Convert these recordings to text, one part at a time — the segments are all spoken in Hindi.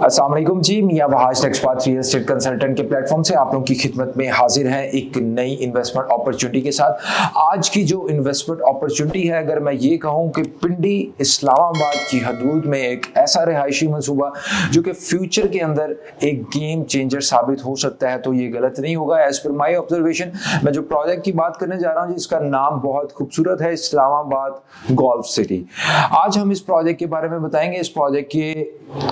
अस्सलाम वालेकुम जी, मियां वहाज टेक्सपार्ट रियल एस्टेट कंसल्टेंट के प्लेटफॉर्म से आप लोगों की खिदमत में हाजिर हैं एक नई इन्वेस्टमेंट अपॉर्चुनिटी के साथ। आज की जो इन्वेस्टमेंट अपॉर्चुनिटी है, अगर मैं ये कहूँ कि पिंडी इस्लामाबाद की हदूद में एक ऐसा रिहायशी मंसूबा जो कि फ्यूचर के अंदर एक गेम चेंजर साबित हो सकता है, तो ये गलत नहीं होगा। एज पर माई ऑब्जर्वेशन मैं जो प्रोजेक्ट की बात करने जा रहा हूँ, जिसका नाम बहुत खूबसूरत है, इस्लामाबाद गोल्फ सिटी। आज हम इस प्रोजेक्ट के बारे में बताएंगे, इस प्रोजेक्ट के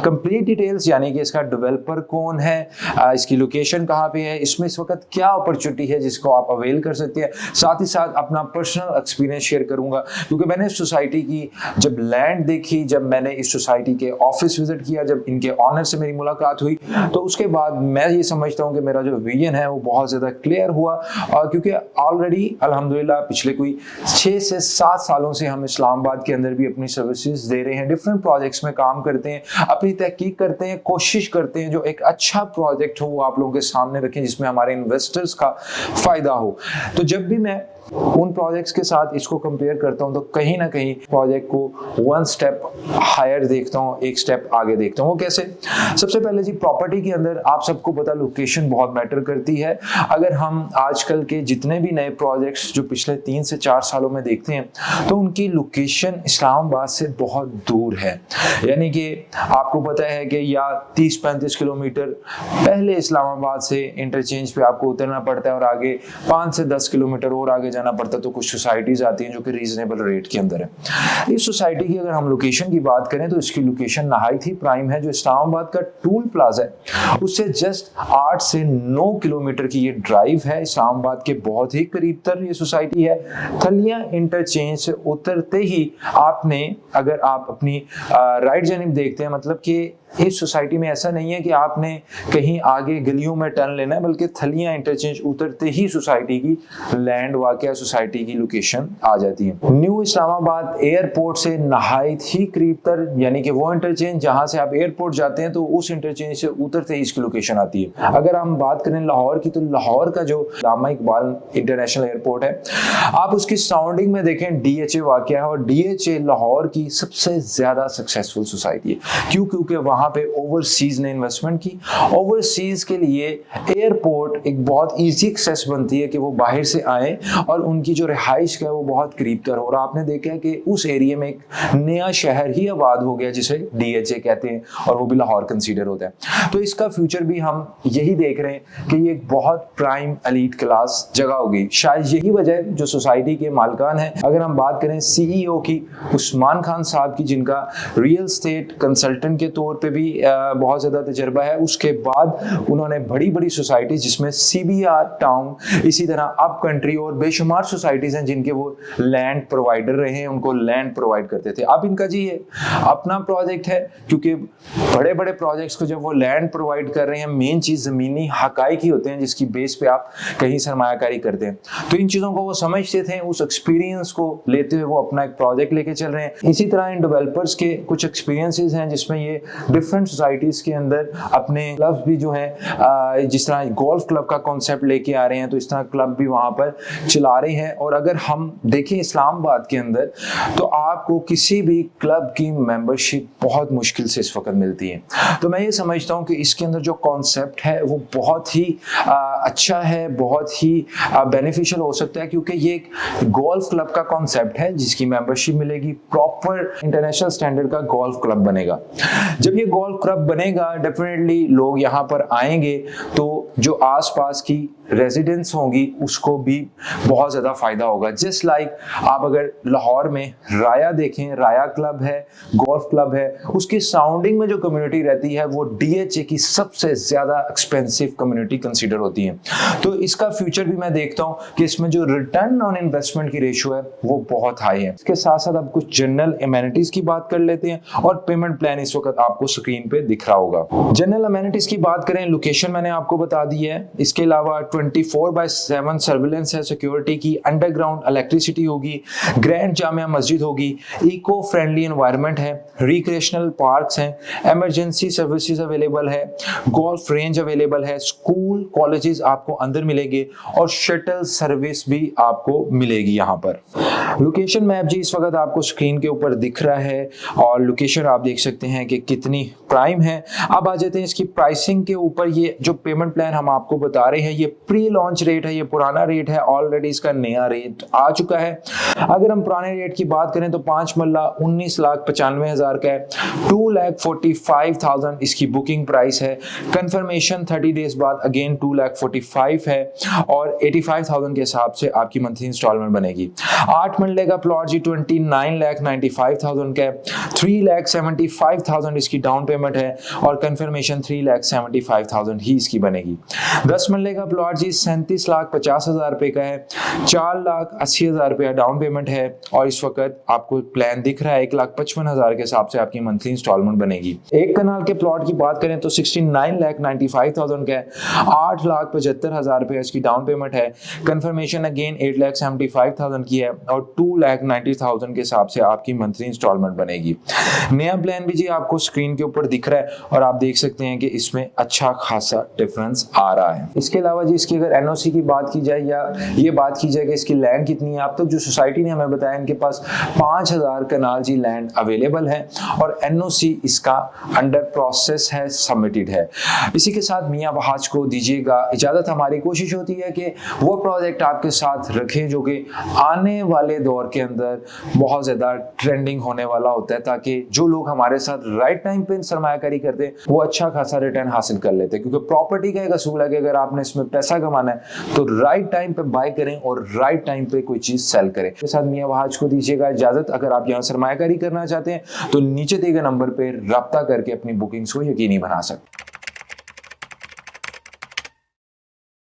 कंप्लीट डिटेल्स, यानी कि इसका डेवलपर कौन है, इसकी लोकेशन कहाँ पे है, इसमें इस वक्त क्या अपॉर्चुनिटी है जिसको आप अवेल कर सकते हैं। साथ ही साथ अपना पर्सनल एक्सपीरियंस शेयर करूंगा, क्योंकि मैंने इस सोसाइटी की जब लैंड देखी, जब मैंने इस सोसाइटी के ऑफिस विजिट किया, जब इनके ऑनर से मेरी मुलाकात हुई, तो उसके बाद मैं ये समझता हूँ कि मेरा जो विजन है वो बहुत ज़्यादा क्लियर हुआ। क्योंकि ऑलरेडी अल्हम्दुलिल्लाह पिछले कोई 6 से 7 सालों से हम इस्लामाबाद के अंदर भी अपनी सर्विसेज दे रहे हैं, डिफरेंट प्रोजेक्ट्स में काम करते हैं, अपनी तहकीक करते हैं, कोशिश करते हैं जो एक अच्छा प्रोजेक्ट हो वो आप लोगों के सामने रखें, जिसमें हमारे इन्वेस्टर्स का फायदा हो। तो जब भी मैं उन प्रोजेक्ट्स के साथ इसको कंपेयर करता हूं, तो कहीं ना कहीं प्रोजेक्ट को वन स्टेप हायर देखता हूं, एक स्टेप आगे देखता हूं। वो कैसे? सबसे पहले जी, प्रॉपर्टी के अंदर आप सबको पता लोकेशन बहुत मैटर करती है। अगर हम आजकल के जितने भी नए प्रोजेक्ट्स जो पिछले 3 से 4 सालों में देखते हैं, तो उनकी लोकेशन इस्लामाबाद से बहुत दूर है। यानी कि आपको पता है कि या 30-35 किलोमीटर पहले इस्लामाबाद से इंटरचेंज पे आपको उतरना पड़ता है, और आगे 5 से 10 किलोमीटर और आगे जाना पड़ता है, तो कुछ सोसाइटीज आती हैं जो कि रीजनेबल रेट के अंदर है। इस सोसाइटी की अगर हम लोकेशन की बात करें, तो इसकी लोकेशन नहायत ही प्राइम है। जो इस्लामाबाद का टूल प्लाजा है, उससे जस्ट 8 से 9 किलोमीटर की ये ड्राइव है। इस्लामाबाद के बहुत ही करीब तर ये सोसाइटी है। थलियां इंटरचेंज से उतरते ही आपने, अगर आप अपनी राइट जानिब देखते हैं, मतलब कि इस सोसाइटी में ऐसा नहीं है कि आपने कहीं आगे गलियों में टर्न लेना है, बल्कि थलियां इंटरचेंज उतरते ही सोसाइटी की लैंड वाकया, सोसाइटी की लोकेशन आ जाती है। न्यू इस्लामाबाद एयरपोर्ट से नहायत ही करीब तर, यानी कि वो इंटरचेंज जहां से आप एयरपोर्ट जाते हैं, तो उस इंटरचेंज से उतरते ही इसकी लोकेशन आती है। अगर हम बात करें लाहौर की, तो लाहौर का जो अल्लामा इकबाल इंटरनेशनल एयरपोर्ट है, आप उसकी सराउंडिंग में देखें, DHA वाकया है, और DHA लाहौर की सबसे ज्यादा सक्सेसफुल सोसाइटी है। क्यों? क्योंकि वहां पे ओवरसीज ने इन्वेस्टमेंट की। ओवरसीज के लिए एयरपोर्ट एक बहुत इजी एक्सेस बनती है कि वो बाहर से आए, और उनकी जो रिहाइश है वो बहुत करीब तर हो। और आपने देखा है कि उस एरिया में एक नया शहर ही आबाद हो गया, जिसे DHA कहते हैं, और वो भी लाहौर कंसीडर होता है। तो इसका फ्यूचर भी हम यही देख रहे हैं कि ये एक बहुत प्राइम एलीट क्लास जगह होगी। शायद यही वजह जो सोसाइटी के मालिकान है, अगर हम बात करें CEO की, उस्मान खान साहब की, जिनका रियल एस्टेट कंसल्टेंट के तौर पे भी बहुत ज्यादा तजर्बा है, उसके बाद उन्होंने बड़ी बड़ी सोसाइटी जिसमें CBR टाउन, इसी तरह अप कंट्री और बेशुमार सोसाइटीज हैं जिनके वो लैंड प्रोवाइडर रहे हैं, उनको लैंड प्रोवाइड करते थे। अब इनका जी ये अपना प्रोजेक्ट है, क्योंकि बड़े बड़े प्रोजेक्ट्स को जब वो लैंड प्रोवाइड कर रहे हैं, मेन चीज जमीनी हकाइक ही होते हैं जिसकी बेस पे आप कहीं सरमायाकारी करते हैं। तो इन चीजों को वो समझते थे, उस एक्सपीरियंस को लेते हुए वो अपना एक प्रोजेक्ट लेके चल रहे हैं। इसी तरह इन डेवलपर्स के कुछ एक्सपीरियंसेस हैं जिसमें ये डिफरेंट सोसाइटीज के अंदर अपने क्लब भी जो है, जिस तरह गोल्फ क्लब का कॉन्सेप्ट लेके आ रहे हैं, तो इस तरह क्लब भी वहां पर चला रहे हैं। और अगर हम देखें इस्लामाबाद के अंदर, तो आपको किसी भी क्लब की मेंबरशिप बहुत मुश्किल से इस वक्त मिलती है। तो मैं ये समझता हूं कि इसके अंदर जो कॉन्सेप्ट है वो बहुत ही अच्छा है, बहुत ही बेनिफिशियल हो सकता है, क्योंकि ये एक गोल्फ क्लब का कॉन्सेप्ट है जिसकी मेंबरशिप मिलेगी, प्रॉपर इंटरनेशनल स्टैंडर्ड का गोल्फ क्लब बनेगा। जब ये गोल्फ क्लब बनेगा, डेफिनेटली लोग यहाँ पर आएंगे, तो जो आसपास की रेजिडेंस होंगी उसको भी बहुत ज्यादा फायदा होगा। जस्ट लाइक आप अगर लाहौर में राया देखें, राया क्लब है, गोल्फ क्लब है, उसकी सराउंडिंग में जो कम्युनिटी रहती है वो DHA की सबसे ज्यादा एक्सपेंसिव कम्युनिटी कंसीडर होती है। तो इसका फ्यूचर भी मैं देखता हूं कि इसमें जो रिटर्न ऑन इन्वेस्टमेंट की रेशियो है वो बहुत हाई है। इसके साथ साथ अब कुछ जनरल एमेनिटीज की बात कर लेते हैं, और पेमेंट प्लान इस वक्त आपको स्क्रीन पे दिख रहा होगा। जनरल अमेनिटीज की बात करें, लोकेशन मैंने आपको बता बता दी है। इसके अलावा 24/7 सर्विलेंस है सिक्योरिटी की, अंडरग्राउंड इलेक्ट्रिसिटी होगी, ग्रैंड जामिया मस्जिद होगी, इको फ्रेंडली एनवायरनमेंट है, रिक्रिएशनल पार्क्स हैं, इमरजेंसी सर्विसेज अवेलेबल है, गोल्फ रेंज अवेलेबल है, स्कूल कॉलेजेस आपको अंदर मिलेंगे और शटल सर्विस भी आपको मिलेगी यहाँ पर। लोकेशन मैप जी इस वक्त आपको स्क्रीन के ऊपर दिख रहा है और लोकेशन आप देख सकते हैं कि कितनी प्राइम है। अब आ जाते हैं इसकी प्राइसिंग के ऊपर। ये जो पेमेंट प्लान हम आपको बता रहे हैं ये प्री लॉन्च रेट है, ये पुराना रेट है, ऑलरेडी इसका नया रेट आ चुका है। अगर हम पुराने रेट की बात करें तो 5 मरला 19,95,000 का है, 2,45,000 इसकी बुकिंग प्राइस है। कंफर्मेशन 30 डेज बाद अगेन 2,45,000 है और 85,000 के हिसाब से आपकी मंथली इंस्टॉलमेंट बनेगी। 8 मरले का प्लॉट जी 29,95,000 का है, 3,75,000 इसकी डाउन पेमेंट है और कंफर्मेशन 3,75,000 ही इसकी बनेगी। 10 मरले का प्लॉट जी 37,50,000 रुपए का है, 4,80,000 रुपया डाउन पेमेंट है और इस वक्त आपको प्लान दिख रहा है 1,55,000 के हिसाब से आपकी मंथली इंस्टॉलमेंट बनेगी। एक कनाल के प्लॉट की बात करें तो 69,95,000 का है, 8,75,000 रुपया इसकी डाउन पेमेंट है। कंफर्मेशन अगेन 8,75,000 की है और 2,90,000 के हिसाब से आपकी मंथली इंस्टॉलमेंट बनेगी। नया प्लान भी जी आपको स्क्रीन के ऊपर दिख रहा है और आप देख सकते हैं कि इसमें अच्छा खासा डिफरेंस आ रहा है। इसके अलावा जी इसकी अगर एनओसी की बात की जाए या ये बात की जाए कि इसकी लैंड कितनी है, अब तक जो सोसाइटी ने हमें बताया इनके पास 5,000 कनाल जी लैंड अवेलेबल है और एनओसी इसका अंडर प्रोसेस है, सबमिटेड है। इसी के साथ मियां वहाज को दीजिएगा इजाजत। हमारी कोशिश होती है कि वो प्रोजेक्ट आपके साथ रखें जो कि आने वाले दौर के अंदर बहुत ज्यादा ट्रेंडिंग होने वाला होता है, ताकि जो लोग हमारे साथ राइट टाइम पे सरमायाकारी करते हैं वो अच्छा खासा रिटर्न हासिल कर लेते हैं। क्योंकि प्रॉपर्टी का एक असूल है कि अगर आपने इसमें पैसा कमाना है तो राइट टाइम पे बाय करें और राइट टाइम पे कोई चीज सेल करें। इसके साथ मियां वहाज को दीजिएगा इजाजत। अगर आप यहाँ सरमायाकारी करना चाहते हैं तो नीचे दिए गए नंबर पे राब्ता करके अपनी बुकिंग्स को यकीनी बना सकते हैं।